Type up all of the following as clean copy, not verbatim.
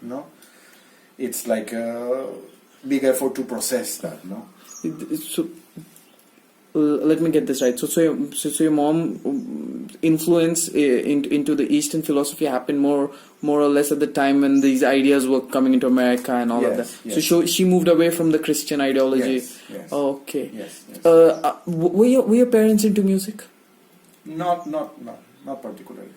no? It's like a big effort to process that, no? So let me get this right. So your mom influence into the Eastern philosophy happened more or less at the time when these ideas were coming into America and all of that. Yes. So she moved away from the Christian ideology. Yes. Okay. Yes. Were your parents into music? Not particularly.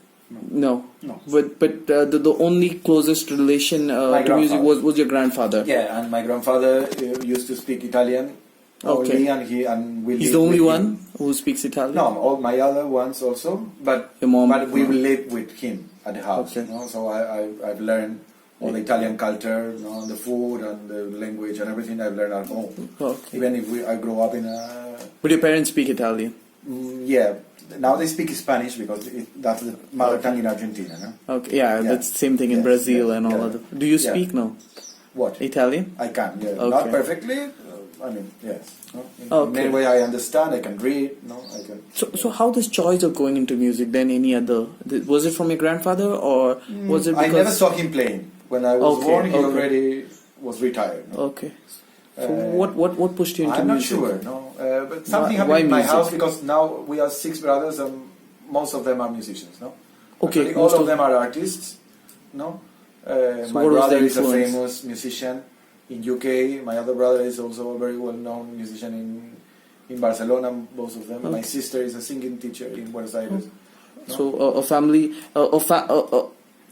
No. No. But the only closest relation to music was your grandfather. Yeah, and my grandfather used to speak Italian. Okay. And we He's the only one who speaks Italian? No, all my other ones also, but your mom, but we will live with him at the house. Okay. So I've learned all the Italian culture, the food and the language and everything I've learned at home. Okay. Even if I grow up in a... But your parents speak Italian? Yeah. Now they speak Spanish because that's the mother tongue in Argentina. No? Okay. Yeah, that's the same thing in Brazil and all of that. Do you speak now? What? Italian? I can, yeah. Okay. Not perfectly. I mean, yes. No? In any way I understand, I can read, no? I can... So how this choice of going into music than any other? Was it from your grandfather or was it because... I never saw him playing. When I was born, he already was retired. No? Okay. So what pushed you into music? I'm not sure, no. But something happened in my house because now we are 6 brothers and most of them are musicians, no? Okay. Actually, all of them are artists, no? My brother is a famous musician in UK. My other brother is also a very well-known musician in Barcelona, both of them. Okay. My sister is a singing teacher in Buenos Aires. No? So a family,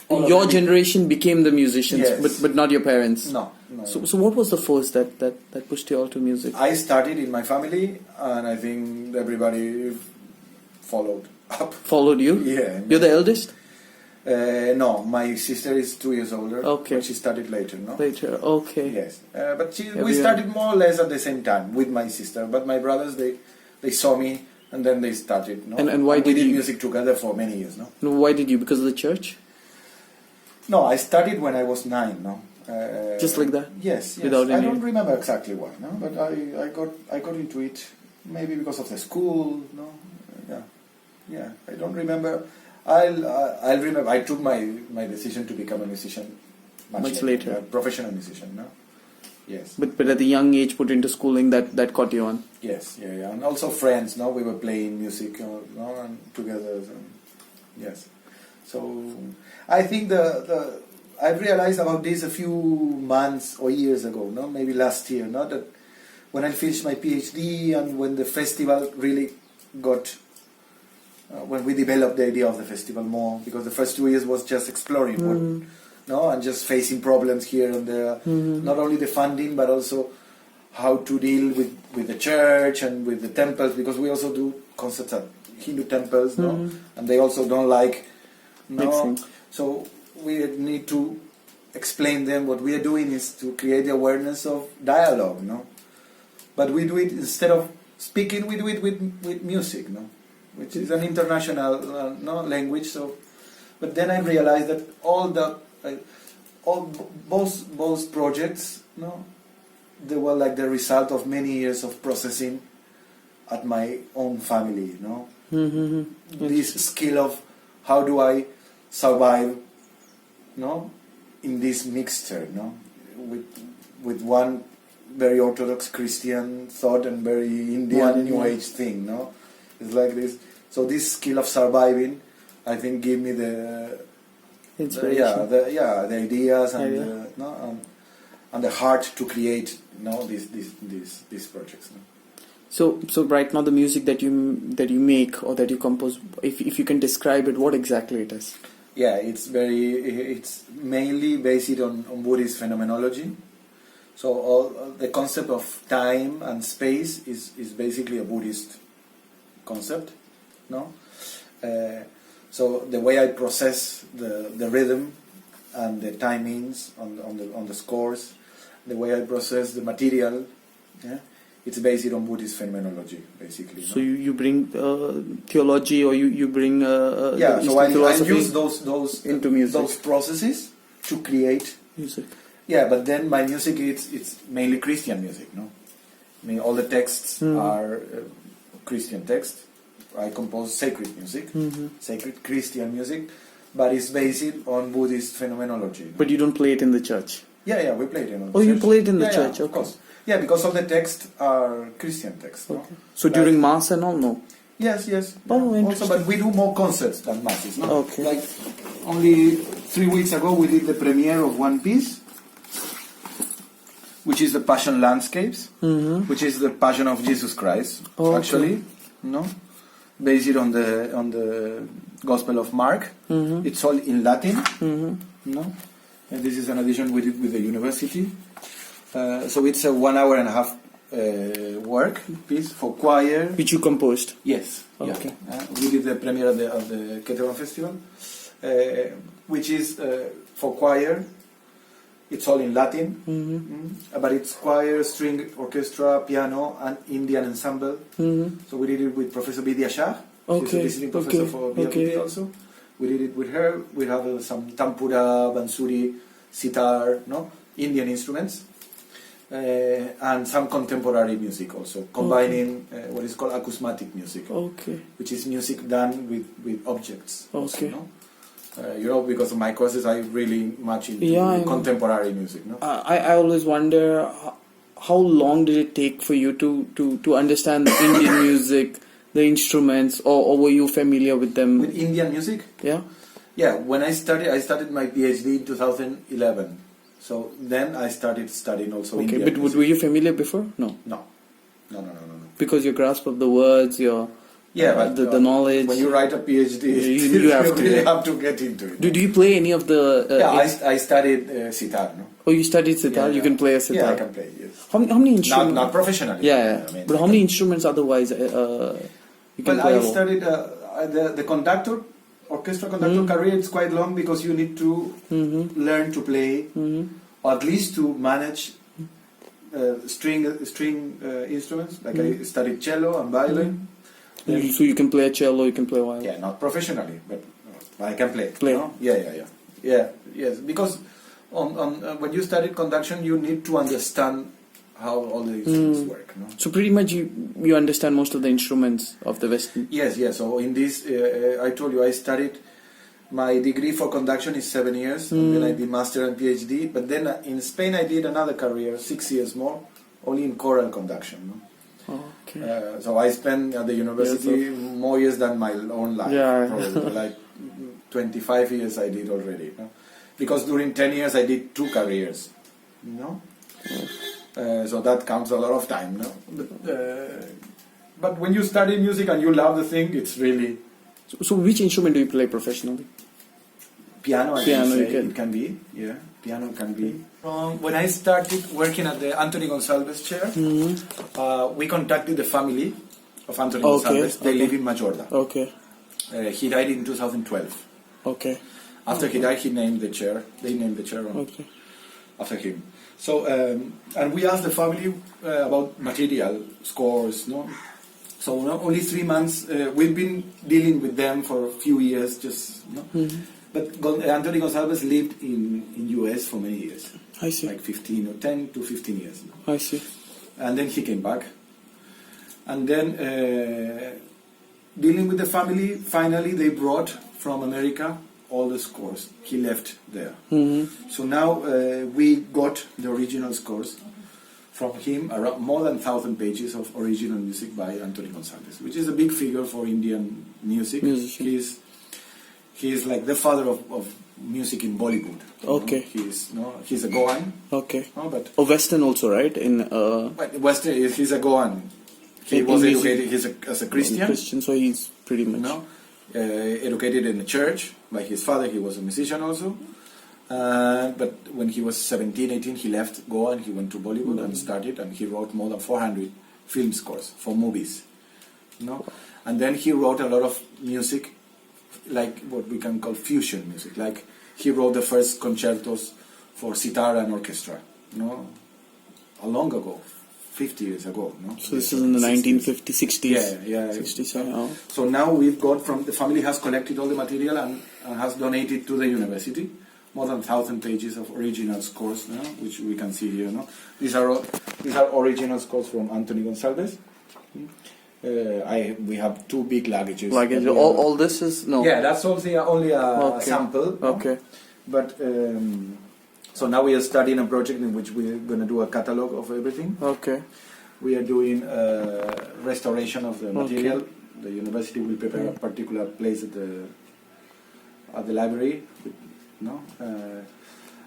your generation became the musicians, yes. but not your parents. No. So what was the force that pushed you all to music? I started in my family, and I think everybody followed up. Followed you? Yeah. You're the eldest? No, my sister is 2 years older. Okay. But she started later, no? Later, okay. Yes. But we started more or less at the same time with my sister. But my brothers, they saw me and then they started, no? And why we did music together for many years, no? No, why did you? Because of the church? No, I started when I was 9, no? Just like that? Yes. Without I don't remember exactly why, no? But I got into it maybe because of the school, no? Yeah. I don't remember. I'll remember. I took my decision to become a musician much later. A professional musician, no? Yes. But at a young age, put into schooling, that caught you on. Yes, yeah, and also friends. No, we were playing music, no, and together. Yes. So I think I've realized about this a few months or years ago. No, maybe last year. No, that when I finished my PhD and when the festival really got. When we developed the idea of the festival more, because the first 2 years was just exploring, and just facing problems here and there. Not only the funding, but also how to deal with the church and with the temples, because we also do concerts at Hindu temples, no, and they also don't like, no. So we need to explain them what we are doing is to create the awareness of dialogue, no. But we do it instead of speaking, we do it with music, no. Which is an international language. So, but then I realized that both projects, they were like the result of many years of processing at my own family. This skill of how do I survive, in this mixture, with one very orthodox Christian thought and very Indian New Age thing, It's like this. So this skill of surviving, I think, gave me the inspiration. The ideas and the heart to create these projects. So right now the music that you make or that you compose, if you can describe it, what exactly it is? Yeah, it's mainly based on Buddhist phenomenology. So all the concept of time and space is basically a Buddhist concept, so the way I process the rhythm and the timings on the scores, the way I process the material, it's based on Buddhist phenomenology, basically. So you bring theology, or you bring so I use those into music, those processes to create music. Yeah, but then my music it's mainly Christian music, I mean, all the texts are Christian texts. I compose sacred music, sacred Christian music, but it's based on Buddhist phenomenology. But you don't play it in the church. Yeah, we play it in the Oh, church. you play it in the Yeah, church, of okay. course. Yeah, because all the texts are Christian texts. No? Okay. So during Mass and all, no? Yes. Oh, Also, interesting. but we do more concerts than masses. No? Okay. Like only 3 weeks ago, we did the premiere of one piece, which is the Passion Landscapes, which is the Passion of Jesus Christ. Oh, actually, no, based on the Gospel of Mark. It's all in Latin. No, and this is an edition we did with the university. So it's a 1 hour and a half work piece for choir. Which you composed. Yes. Okay. Yeah. We did the premiere of the Ketevan Festival, which is for choir. It's all in Latin, but it's choir, string, orchestra, piano, and Indian ensemble. So we did it with Professor Vidya Shah. She's a visiting professor for BLPT also. We did it with her. We have some tampura, bansuri, sitar, no, Indian instruments. And some contemporary music also, combining what is called acousmatic music, which is music done with objects. Also, no? Because of my courses, I really much into contemporary music. No? I always wonder how long did it take for you to understand the Indian music, the instruments, or were you familiar with them? With Indian music? Yeah. Yeah, when I started my PhD in 2011. So then I started studying also Indian but music. were you familiar before? No. Because your grasp of the words, your but the knowledge. When you write a PhD, you have to get into it. Do you play any of the? I studied sitar. No? Oh, you studied sitar. You can play a sitar. Yeah, I can play. Yes. How many instruments? Not professionally. Yeah. I mean, but how many instruments otherwise? You can play. I studied the conductor. Orchestra conductor career is quite long because you need to learn to play, or at least to manage string instruments. Like I studied cello and violin. So you can play a cello, you can play violin. Yeah, not professionally, but I can play. Play. No? Yes. Because when you study conduction, you need to understand how all the instruments work. No? So pretty much you understand most of the instruments of the Western. Yes. So in this, I told you I studied. My degree for conduction is 7 years, and then I did master and PhD. But then in Spain, I did another career, 6 years more, only in choral conduction. No? Okay. So I spent at the university more years than my own life. Yeah. Probably, like 25 years I did already. No? Because during 10 years I did 2 careers. No? So that counts a lot of time. No? But when you study music and you love the thing, it's really... So which instrument do you play professionally? Piano, it can be. Yeah, piano can be. When I started working at the Anthony Gonsalves chair, we contacted the family of Anthony Gonsalves. They live in Majorda. Okay. He died in 2012. Okay. After he died, they named the chair after him. So, and we asked the family about material, scores, no? So only 3 months, we've been dealing with them for a few years, just, no? But Anthony Gonsalves lived in US for many years. I see. Like 15 or 10 to 15 years. I see. And then he came back. And then dealing with the family, finally they brought from America all the scores. He left there. So now we got the original scores from him, around more than 1,000 pages of original music by Anthony Gonsalves, which is a big figure for Indian music. He is like the father of music in Bollywood. Okay. He's a Goan. Okay. But Western also, right? But Western, he's a Goan. He was educated as a Christian. Christian, so he's pretty much educated in the church by his father. He was a musician also. But when he was 17, 18, he left Goa and he went to Bollywood and started, and he wrote more than 400 film scores for movies. And then he wrote a lot of music, like what we can call fusion music. Like he wrote the first concertos for sitar and orchestra, long ago, 50 years ago. So this is in the 1950s, 60s. Yeah. 60s. So now we've got the family has collected all the material and has donated to the university. More than 1,000 pages of original scores, which we can see here. These are original scores from Anthony Gonsalves. We have 2 big luggages. Luggage. All this is no. Yeah, that's also only a Okay. sample. No? Okay. But so now we are starting a project in which we're going to do a catalog of everything. Okay. We are doing restoration of the material. The university will prepare a particular place at the library, no?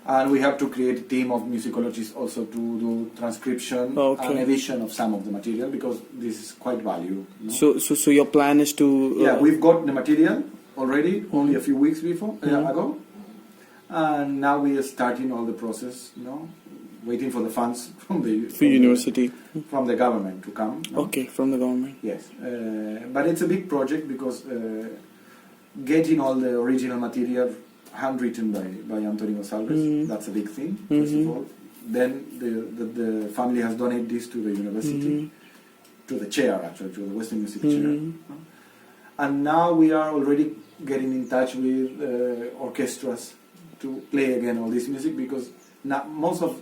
And we have to create a team of musicologists also to do transcription and edition of some of the material, because this is quite valuable. No? So your plan is to Yeah, we've got the material already, only a few weeks ago, and now we are starting all the process. No, waiting for the funds from the university, from the government to come. No? Okay, from the government. Yes, but it's a big project because getting all the original material handwritten by Antonio Gonçalves, that's a big thing, first of all. Then the family has donated this to the university, to the chair actually, to the Western Music chair. And now we are already getting in touch with orchestras to play again all this music, because most of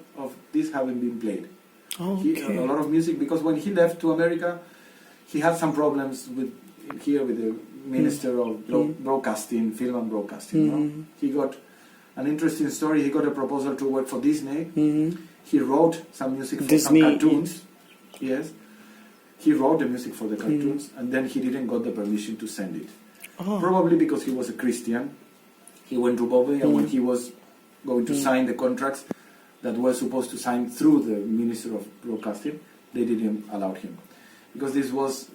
this haven't been played. Okay. A lot of music, because when he left to America, he had some problems with the Minister of Broadcasting, Film and Broadcasting. No? He got an interesting story. He got a proposal to work for Disney. He wrote some music for some cartoons. Yes. He wrote the music for the cartoons, and then he didn't got the permission to send it. Probably because he was a Christian. He went to Bombay, and when he was going to sign the contracts that were supposed to sign through the Minister of Broadcasting, they didn't allow him. Because this was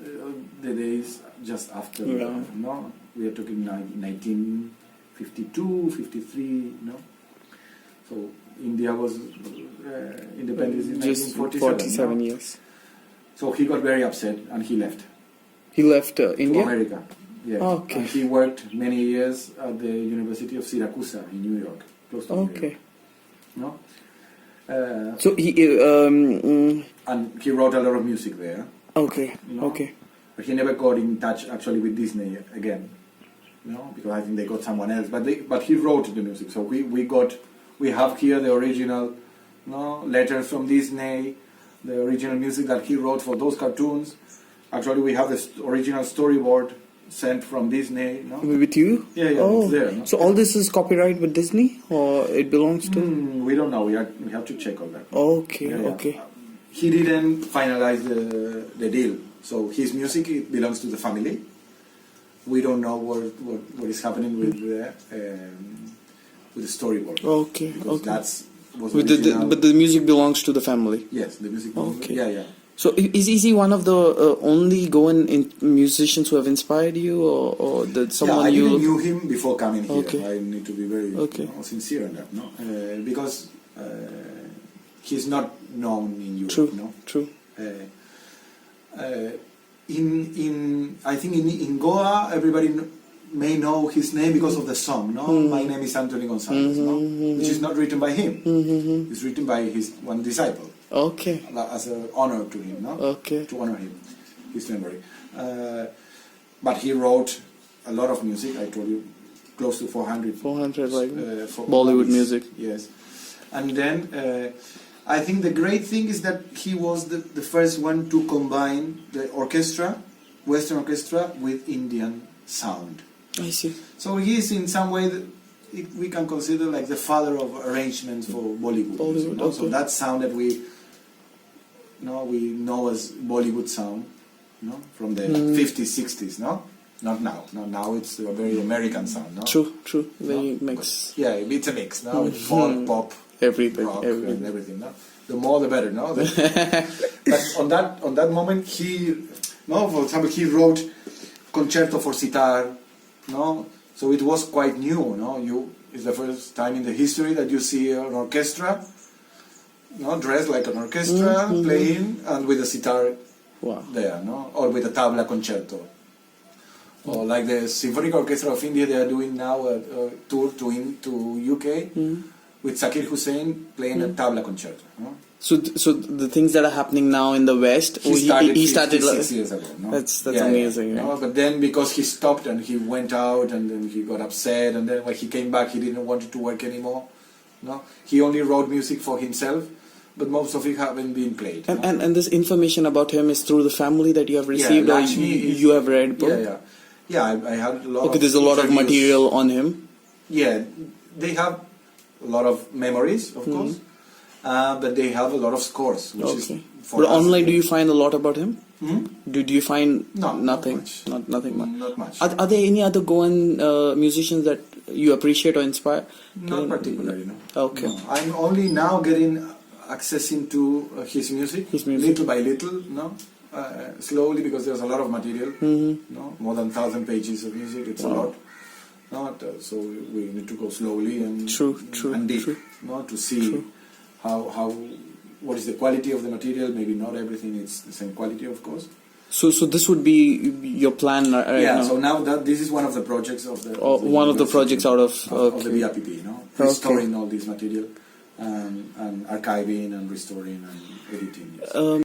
the days just after, no? We are talking 1952, 53, no? So India was independent in 1947. 47 years. So he got very upset and he left. He left India? To America. Yeah. Okay. And he worked many years at the University of Syracuse in New York, close to New York. No? So he and he wrote a lot of music there. Okay. No? Okay. But he never got in touch actually with Disney again. No, because I think they got someone else. But he wrote the music. So we have here the original, letters from Disney, the original music that he wrote for those cartoons. Actually, we have the original storyboard sent from Disney. No? With you? Yeah, it's there. No? So all this is copyright with Disney, or it belongs to? We don't know. We have to check all that. Okay. Yeah. Okay. He didn't finalize the deal, so his music belongs to the family. We don't know what is happening with the storyboard. Okay. Because but the music belongs to the family. Yes, the music. Okay. Yeah. So is he one of the only musicians who have inspired you, or that someone I you knew him before coming here. Okay. I need to be very sincere in that, no? Because he's not known in Europe. True. No? True. I think in Goa everybody may know his name because of the song. No, My name is Antonio Gonçalves. No, which is not written by him. It's written by his one disciple. Okay. As an honor to him. No. Okay. To honor him, his memory. But he wrote a lot of music. I told you, close to 400. 400 like for Bollywood music. Yes, and then. I think the great thing is that he was the first one to combine the orchestra, Western orchestra, with Indian sound. I see. So he is in some way, we can consider like the father of arrangements for Bollywood. Bollywood, okay. So that sound that we know as Bollywood sound, from the 50s, 60s, no? Not now. Now it's a very American sound, no? True. Very mix. Yeah, it's a mix, no? With folk, pop, everything, rock, and everything. No? The more, the better. No, but on that moment, for example, he wrote concerto for sitar. No, so it was quite new. No, it's the first time in the history that you see an orchestra, dressed like an orchestra playing and with a sitar there, or with a tabla concerto. Or like the Symphonic Orchestra of India, they are doing now a tour to UK. With Zakir Hussain playing a tabla concerto. No? So the things that are happening now in the West, he started 6 years ago. No? That's amazing. Yeah. No? But then because he stopped and he went out and then he got upset and then when he came back he didn't want to work anymore. No, he only wrote music for himself, but most of it haven't been played. And this information about him is through the family that you have received, or you have read book? Yeah. I had a lot. Okay, there's a lot of material on him. Yeah, they have a lot of memories, of course, but they have a lot of scores. Which is but online, do you find a lot about him? Do you find nothing? Nothing much. Not much. Are there any other Goan musicians that you appreciate or inspire? Not particularly, no. Okay. No. I'm only now getting access into his music, little by little, slowly, because there's a lot of material, more than 1,000 pages of music. It's a lot. So we need to go slowly and deep, to see how what is the quality of the material. Maybe not everything is the same quality, of course. So this would be your plan right now? So now this is one of the projects of the one of the projects out of the BRPP, restoring all this material and archiving and restoring and editing. Yes.